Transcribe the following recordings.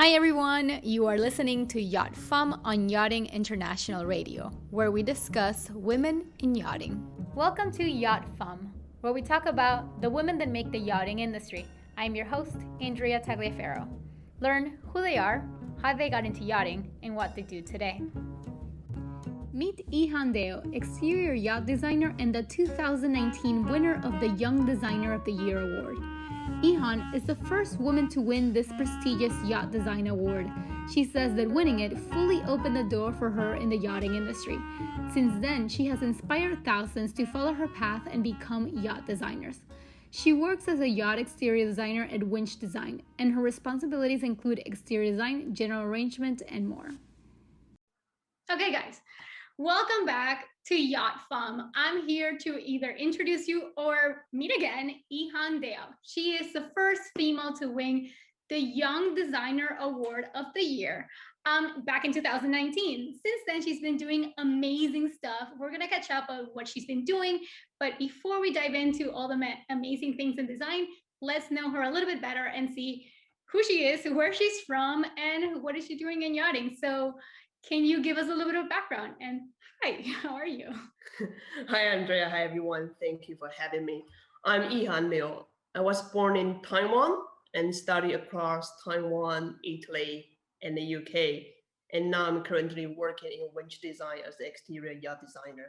Hi everyone, you are listening to YachtFemme on Yachting International Radio, where we discuss women in yachting. Welcome to YachtFemme, where we talk about the women that make the yachting industry. I'm your host, Andrea Tagliaferro. Learn who they are, how they got into yachting, and what they do today. Meet Yihharn Liu, Exterior Yacht Designer and the 2019 winner of the Young Designer of the Year Award. Yihharn is the first woman to win this prestigious Yacht Design Award. She says that winning it fully opened the door for her in the yachting industry. Since then, she has inspired thousands to follow her path and become yacht designers. She works as a yacht exterior designer at Winch Design, and her responsibilities include exterior design, general arrangement, and more. Okay, guys. Welcome back to YachtFemme. I'm here to either introduce you or meet again Yihharn Liu. She is the first female to win the Young Designer Award of the Year back in 2019. Since then, she's been doing amazing stuff. We're going to catch up on what she's been doing. But before we dive into all the amazing things in design, let's know her a little bit better and see who she is, where she's from, and what is she doing in yachting. So can you give us a little bit of background? And hi, how are you? Hi, Andrea. Hi, everyone. Thank you for having me. I'm Yihharn Liu. I was born in Taiwan and studied across Taiwan, Italy, and the UK. And now I'm currently working in Winch Design as the exterior yacht designer.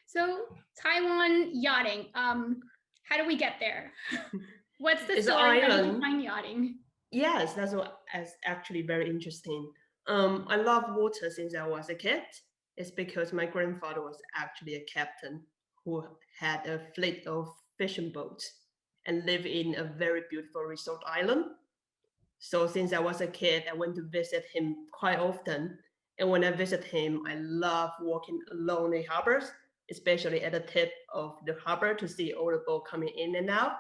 So Taiwan yachting, how do we get there? What's the It's story? an How did you island. find yachting? Yes, that's actually very interesting. I love water since I was a kid. It's because my grandfather was actually a captain who had a fleet of fishing boats and lived in a very beautiful resort island. So since I was a kid, I went to visit him quite often. And when I visit him, I love walking along the harbors, especially at the tip of the harbor to see all the boats coming in and out.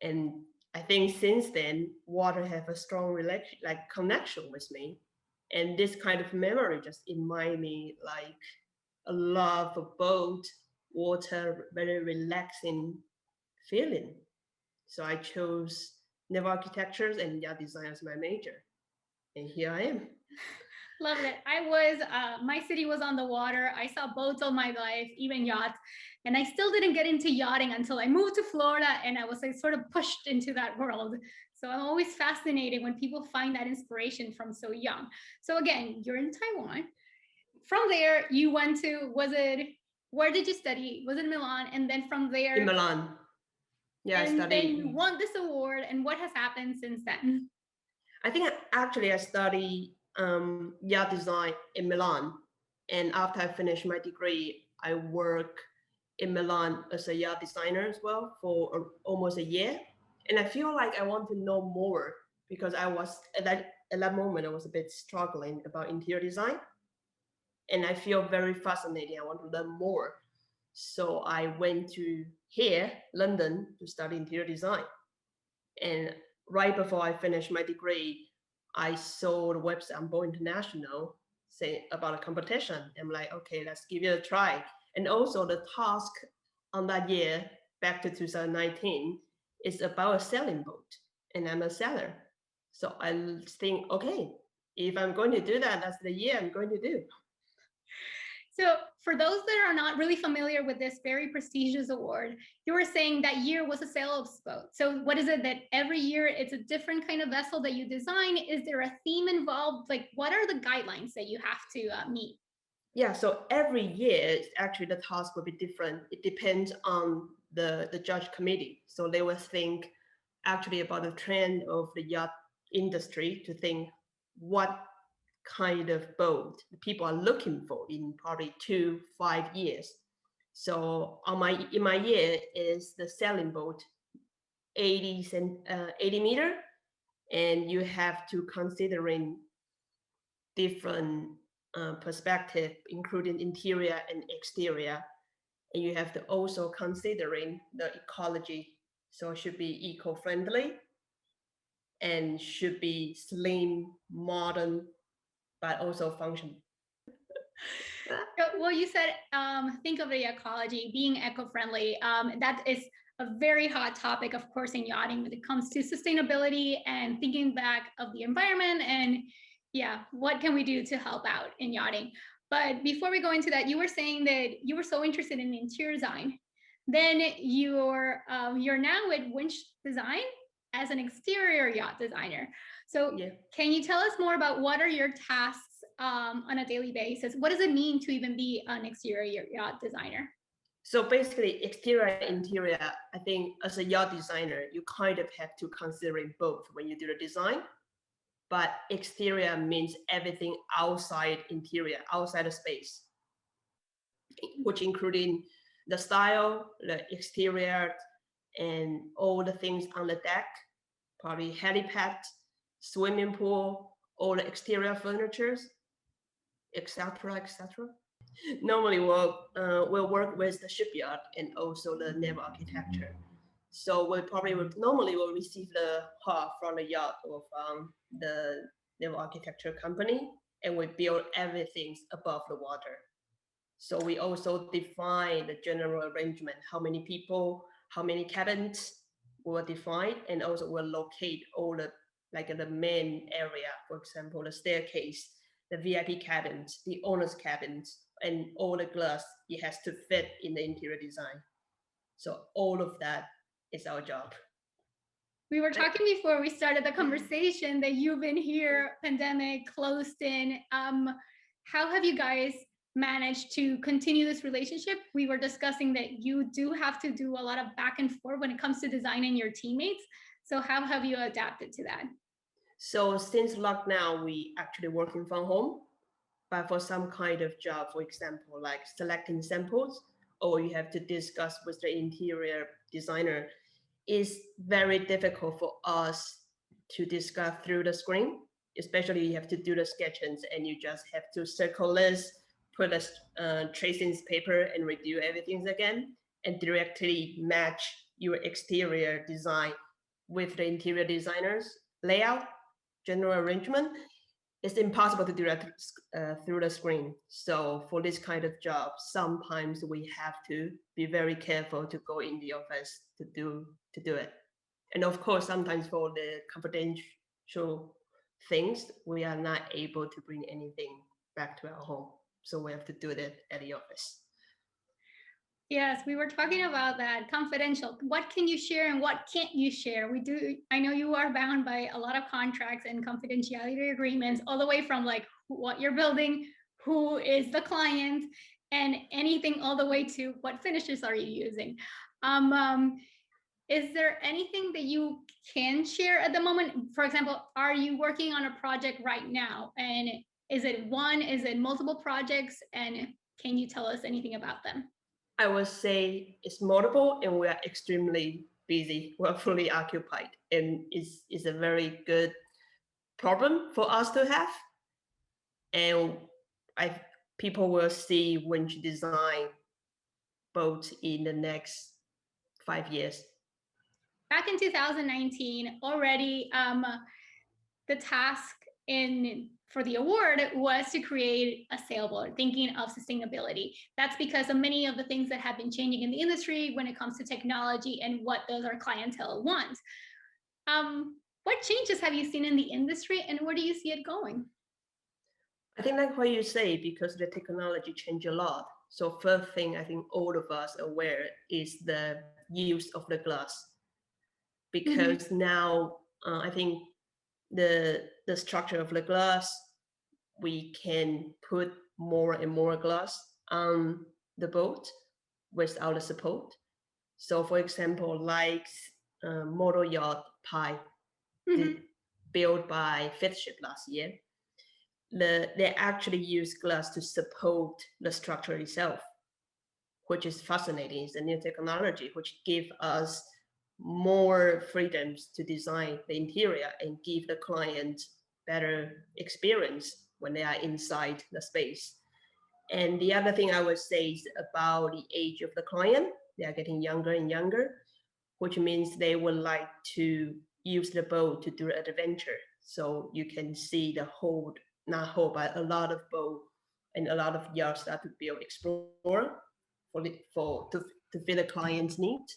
And I think since then, water have a strong connection with me. And this kind of memory just remind me like a love for boat, water, very relaxing feeling. So I chose naval architectures and yacht design as my major. And here I am. Love it. My city was on the water. I saw boats all my life, even yachts. And I still didn't get into yachting until I moved to Florida and I was like sort of pushed into that world. So I'm always fascinated when people find that inspiration from so young. So again, you're in Taiwan. From there, you went to, where did you study? Was it Milan? And then from there. In Milan. Yeah, and I studied. Then you won this award. And what has happened since then? I think I studied yacht design in Milan. And after I finished my degree, I work in Milan as a yacht designer as well for almost a year. And I feel like I want to know more because I was at that moment, I was a bit struggling about interior design. And I feel very fascinating. I want to learn more. So I went to London, to study interior design. And right before I finished my degree, I saw the website on Bow International say about a competition. I'm like, okay, let's give it a try. And also the task on that year, back to 2019, is about a sailing boat. And I'm a sailor. So I think, okay, if I'm going to do that, that's the year I'm going to do. So for those that are not really familiar with this very prestigious award, you were saying that year was a sailboat boat. So what is it that every year it's a different kind of vessel that you design? Is there a theme involved? Like what are the guidelines that you have to meet? Yeah, so every year, actually the task will be different. It depends on the judge committee. So they will think actually about the trend of the yacht industry to think what kind of boat people are looking for in probably 2-5 years. So in my year is the sailing boat 80 meter, and you have to considering different perspective, including interior and exterior, and you have to also considering the ecology. So it should be eco-friendly and should be slim, modern, but also functional. Well, you said think of the ecology being eco-friendly. That is a very hot topic, of course, in yachting when it comes to sustainability and thinking back of the environment and what can we do to help out in yachting. But before we go into that, you were saying that you were so interested in interior design. Then you're now with Winch Design as an exterior yacht designer. So can you tell us more about what are your tasks on a daily basis? What does it mean to even be an exterior yacht designer? So basically, exterior and interior, I think as a yacht designer, you kind of have to consider both when you do the design. But exterior means everything outside interior, outside the space, which including the style, the exterior, and all the things on the deck, probably helipad, swimming pool, all the exterior furnitures, etc., etc. Normally, we'll work with the shipyard and also the naval architecture. So we probably would normally will receive the hull from the yacht or from the naval architecture company, and we build everything above the water. So we also define the general arrangement, how many people, how many cabins will define, and also will locate all the like the main area, for example, the staircase, the VIP cabins, the owner's cabins, and all the glass, it has to fit in the interior design. So all of that is our job. We were talking before we started the conversation that you've been here, pandemic, closed in. How have you guys managed to continue this relationship? We were discussing that you do have to do a lot of back and forth when it comes to designing your teammates. So how have you adapted to that? So since lockdown, we actually working from home, but for some kind of job, for example, like selecting samples, or you have to discuss with the interior designer, is very difficult for us to discuss through the screen, especially you have to do the sketches and you just have to circle this, put a tracing paper and redo everything again, and directly match your exterior design with the interior designer's layout, general arrangement. It's impossible to do that through the screen. So for this kind of job, sometimes we have to be very careful to go in the office to do it. And of course, sometimes for the confidential things, we are not able to bring anything back to our home. So we have to do it at the office. Yes, we were talking about that confidential. What can you share and what can't you share? I know you are bound by a lot of contracts and confidentiality agreements, all the way from like what you're building, who is the client, and anything all the way to what finishes are you using. Is there anything that you can share at the moment? For example, are you working on a project right now? And is it multiple projects? And can you tell us anything about them? I would say it's multiple and we are extremely busy. We're fully occupied and it's a very good problem for us to have. And people will see Winch Design boat in the next 5 years. Back in 2019, already the task for the award was to create a sailboat, thinking of sustainability. That's because of many of the things that have been changing in the industry when it comes to technology and what does our clientele want. What changes have you seen in the industry and where do you see it going? I think like what you say, because the technology changed a lot. So first thing I think all of us are aware is the use of the glass. Because now I think the structure of the glass, we can put more and more glass on the boat without the support. So for example, like model yacht Pi, built by Fifth Ship last year, they actually use glass to support the structure itself, which is fascinating. It's a new technology which give us more freedoms to design the interior and give the client better experience when they are inside the space. And the other thing I would say is about the age of the client. They are getting younger and younger, which means they would like to use the boat to do an adventure. So you can see the whole, not whole, but a lot of boat and a lot of yachts that to be explore to fit the client's needs.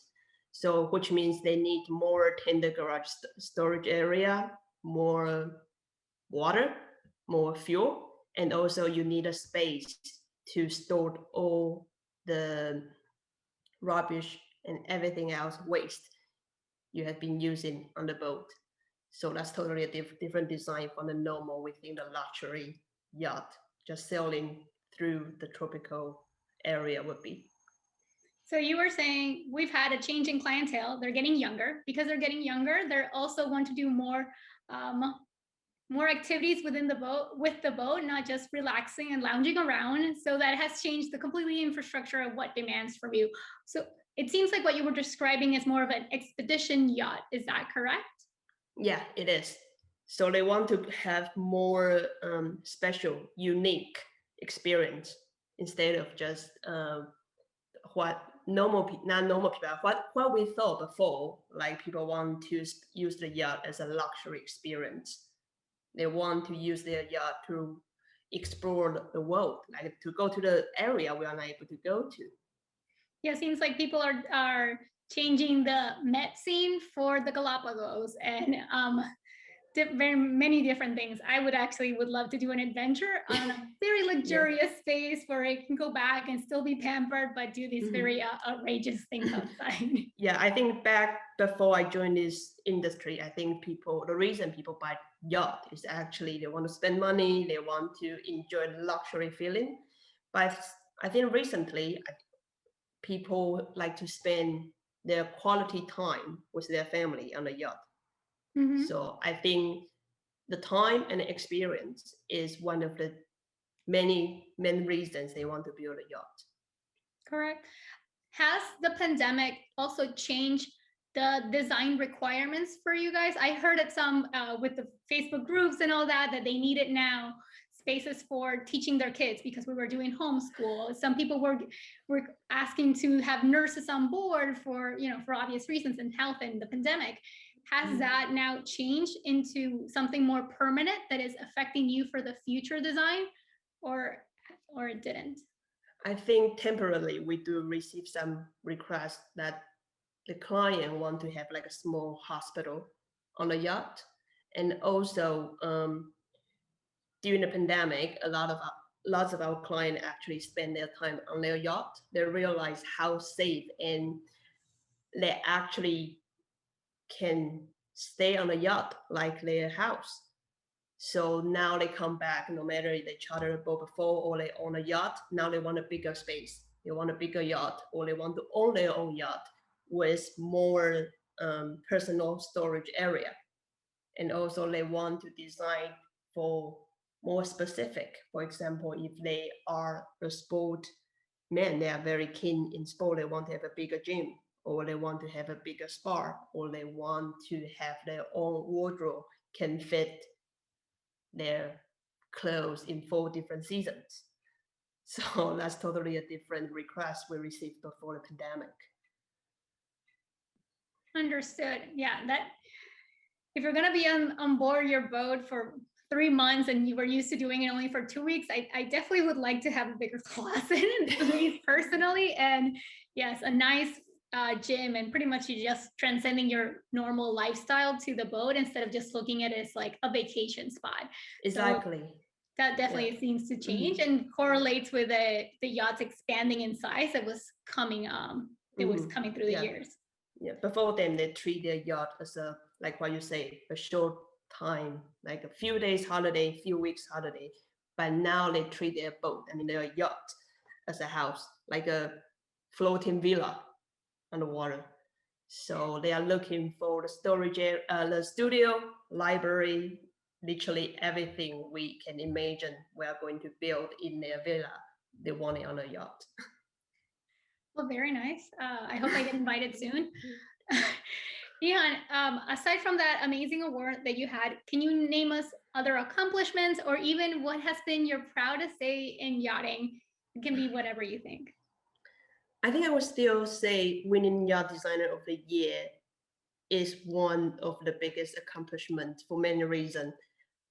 So which means they need more tender garage storage area, more water, more fuel, and also you need a space to store all the rubbish and everything else waste you have been using on the boat. So that's totally a different design from the normal within the luxury yacht, just sailing through the tropical area would be. So you were saying we've had a change in clientele. They're getting younger. Because they're getting younger, they also want to do more activities with the boat, not just relaxing and lounging around. So that has changed the completely infrastructure of what demands from you. So it seems like what you were describing is more of an expedition yacht. Is that correct? Yeah, it is. So they want to have more special, unique experience instead of just what what we thought before, like people want to use the yacht as a luxury experience. They want to use their yacht to explore the world, like to go to the area we are not able to go to. Yeah, it seems like people are changing the Met scene for the Galapagos and very many different things. I would love to do an adventure on a very luxurious space where I can go back and still be pampered, but do these very outrageous things outside. Yeah, I think back before I joined this industry, I think the reason people buy yacht is actually they want to spend money, they want to enjoy the luxury feeling. But I think recently people like to spend their quality time with their family on a yacht. So I think the time and the experience is one of the many reasons they want to build a yacht. Correct. Has the pandemic also changed the design requirements for you guys? I heard at some with the Facebook groups and all that they needed now spaces for teaching their kids because we were doing homeschool. Some people were asking to have nurses on board for obvious reasons and health and the pandemic. Has that now changed into something more permanent that is affecting you for the future design, or it didn't? I think temporarily we do receive some requests that the client want to have like a small hospital on the yacht. And also during the pandemic, lots of our clients actually spend their time on their yacht. They realize how safe and they actually can stay on a yacht like their house. So now they come back, no matter if they charter a boat before or they own a yacht, now they want a bigger space. They want a bigger yacht, or they want to own their own yacht with more personal storage area. And also they want to design for more specific. For example, if they are a sport man, they are very keen in sport, they want to have a bigger gym, or they want to have a bigger spa, or they want to have their own wardrobe can fit their clothes in 4 different seasons. So that's totally a different request we received before the pandemic. Understood. Yeah, that if you're going to be on board your boat for 3 months and you were used to doing it only for 2 weeks, I definitely would like to have a bigger closet space personally. And yes, a nice gym, and pretty much you just transcending your normal lifestyle to the boat instead of just looking at it as like a vacation spot. Exactly. So that definitely seems to change and correlates with the yachts expanding in size that was coming through the years. Yeah, before them they treat their yacht as a, like what you say, a short time, like a few days holiday, few weeks holiday. But now they treat their boat, their yacht, as a house, like a floating villa on the water. So they are looking for the storage area, the studio, library, literally everything we can imagine we are going to build in their villa. They want it on a yacht. Well, very nice. I hope I get invited soon. Yihharn, aside from that amazing award that you had, can you name us other accomplishments or even what has been your proudest day in yachting? It can be whatever you think. I think I would still say winning Yacht Designer of the Year is one of the biggest accomplishments for many reasons.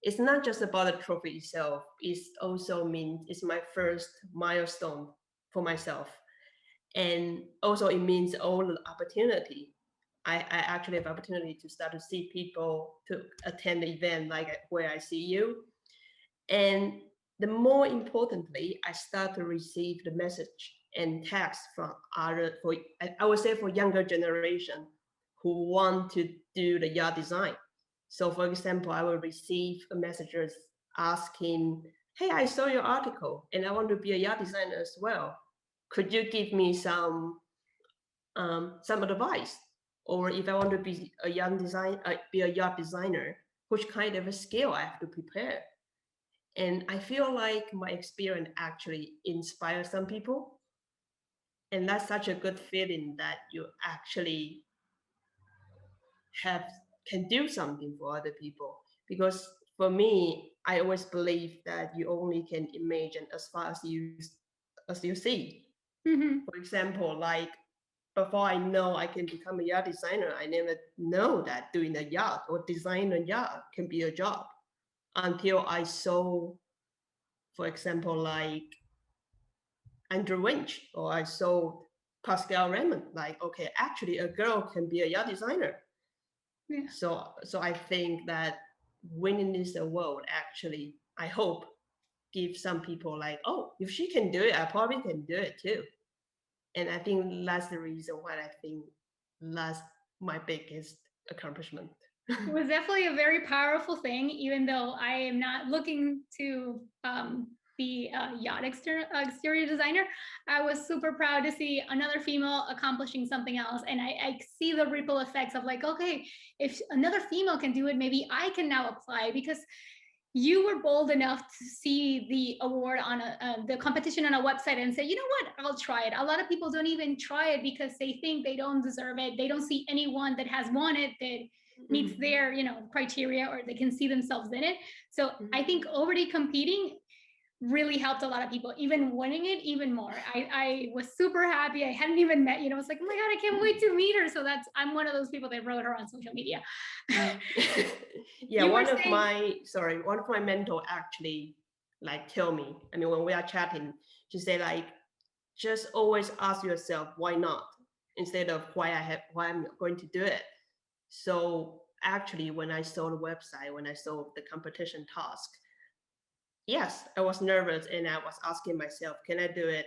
It's not just about the trophy itself. It also means it's my first milestone for myself. And also it means all the opportunity I actually have opportunity to start to see people, to attend the event like where I see you. And the more importantly, I start to receive the message and text from other, for I would say for younger generation who want to do the yacht design. So for example, I will receive a messages asking, hey, I saw your article and I want to be a yacht designer as well. Could you give me some advice? Or if I want to be a yacht designer, which kind of a skill I have to prepare? And I feel like my experience actually inspires some people. And that's such a good feeling that you actually have can do something for other people. Because for me, I always believe that you only can imagine as far as you see. Mm-hmm. For example, like before I know I can become a yacht designer, I never know that doing a yacht or design a yacht can be a job until I saw, for example, like Andrew Winch, or I saw Pascal Raymond, like, okay, actually a girl can be a yacht designer. Yeah. So I think that winning this award actually, I hope, give some people like, oh, if she can do it, I probably can do it too. And I think that's the reason why I think that's my biggest accomplishment. It was definitely a very powerful thing, even though I am not looking to be a yacht exterior designer. I was super proud to see another female accomplishing something else. And I see the ripple effects of like, okay, if another female can do it, maybe I can now apply, because you were bold enough to see the award on the competition on a website and say, you know what, I'll try it. A lot of people don't even try it because they think they don't deserve it. They don't see anyone that has won it that meets their, criteria, or they can see themselves in it. So I think already competing really helped a lot of people. Even winning it, even more. I was super happy. I hadn't even met, I was like, oh my God, I can't wait to meet her. So I'm one of those people that wrote her on social media. Yeah, one of my mentor actually like tell me, I mean, when we are chatting, she say like, just always ask yourself, why not? Instead of why I'm going to do it. So actually, when I saw the website, when I saw the competition task, yes, I was nervous and I was asking myself, can I do it?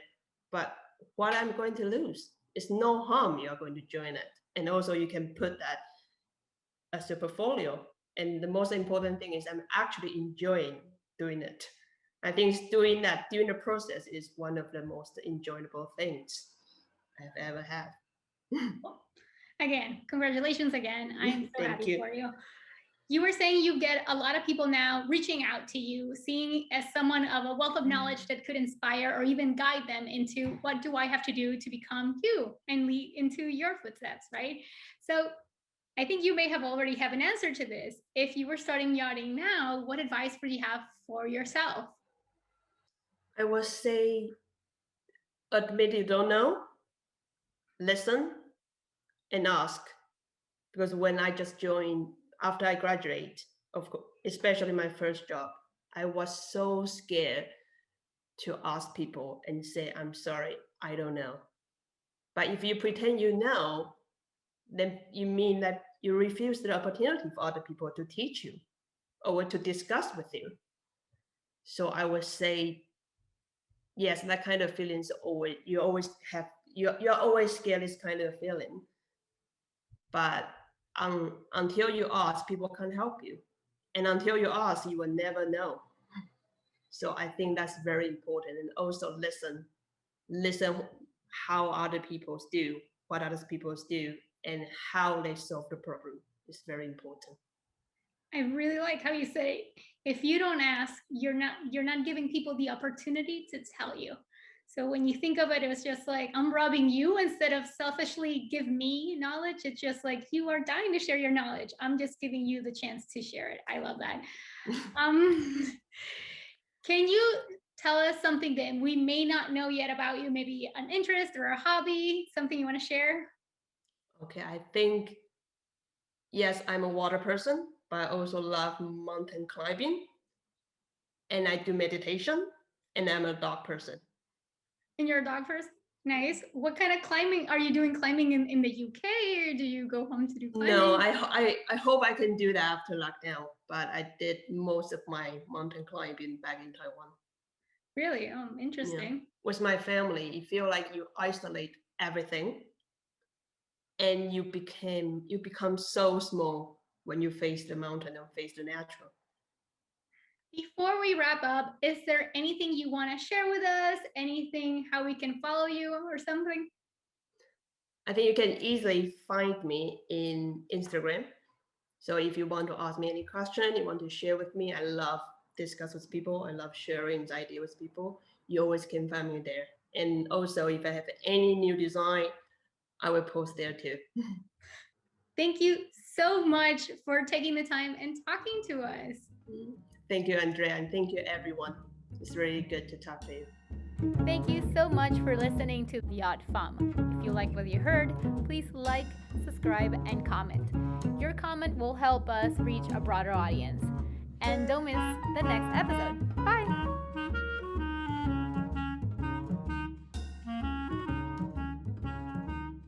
But what I'm going to lose? It's no harm you are going to join it. And also you can put that as your portfolio. And the most important thing is I'm actually enjoying doing it. I think doing that during the process is one of the most enjoyable things I've ever had. Again, congratulations again. I am so Thank happy you. for you. You were saying you get a lot of people now reaching out to you, seeing as someone of a wealth of knowledge that could inspire or even guide them into what do I have to do to become you and lead into your footsteps, right? So I think you may have already have an answer to this. If you were starting yachting now, what advice would you have for yourself? I would say, admit you don't know, listen, and ask. Because when I just joined, after I graduate, of course, especially my first job, I was so scared to ask people and say, I'm sorry, I don't know. But if you pretend you know, then you mean that you refuse the opportunity for other people to teach you or to discuss with you. So I would say, yes, that kind of feelings always, you always have, you're always scared this kind of feeling. But until you ask, people can't help you. And until you ask, you will never know. So I think that's very important. And also listen how other people do, what other people do, and how they solve the problem is very important. I really like how you say, if you don't ask, you're not giving people the opportunity to tell you. So when you think of it, it was just like, I'm robbing you instead of selfishly give me knowledge. It's just like, you are dying to share your knowledge. I'm just giving you the chance to share it. I love that. Can you tell us something that we may not know yet about you? Maybe an interest or a hobby, something you want to share? Okay, I think, yes, I'm a water person, but I also love mountain climbing. And I do meditation, and I'm a dog person. And you're a dog person? Nice. What kind of climbing are you doing? Climbing in the UK, or do you go home to do climbing? No, I hope I can do that after lockdown, but I did most of my mountain climbing back in Taiwan. Really? Oh, interesting. Yeah. With my family, you feel like you isolate everything, and you become so small when you face the mountain and face the natural. Before we wrap up, is there anything you want to share with us? Anything how we can follow you or something? I think you can easily find me in Instagram. So if you want to ask me any question, you want to share with me, I love discuss with people. I love sharing the idea with people. You always can find me there. And also, if I have any new design, I will post there too. Thank you so much for taking the time and talking to us. Thank you, Andrea, and thank you, everyone. It's really good to talk to you. Thank you so much for listening to YachtFemme. If you like what you heard, please like, subscribe, and comment. Your comment will help us reach a broader audience. And don't miss the next episode.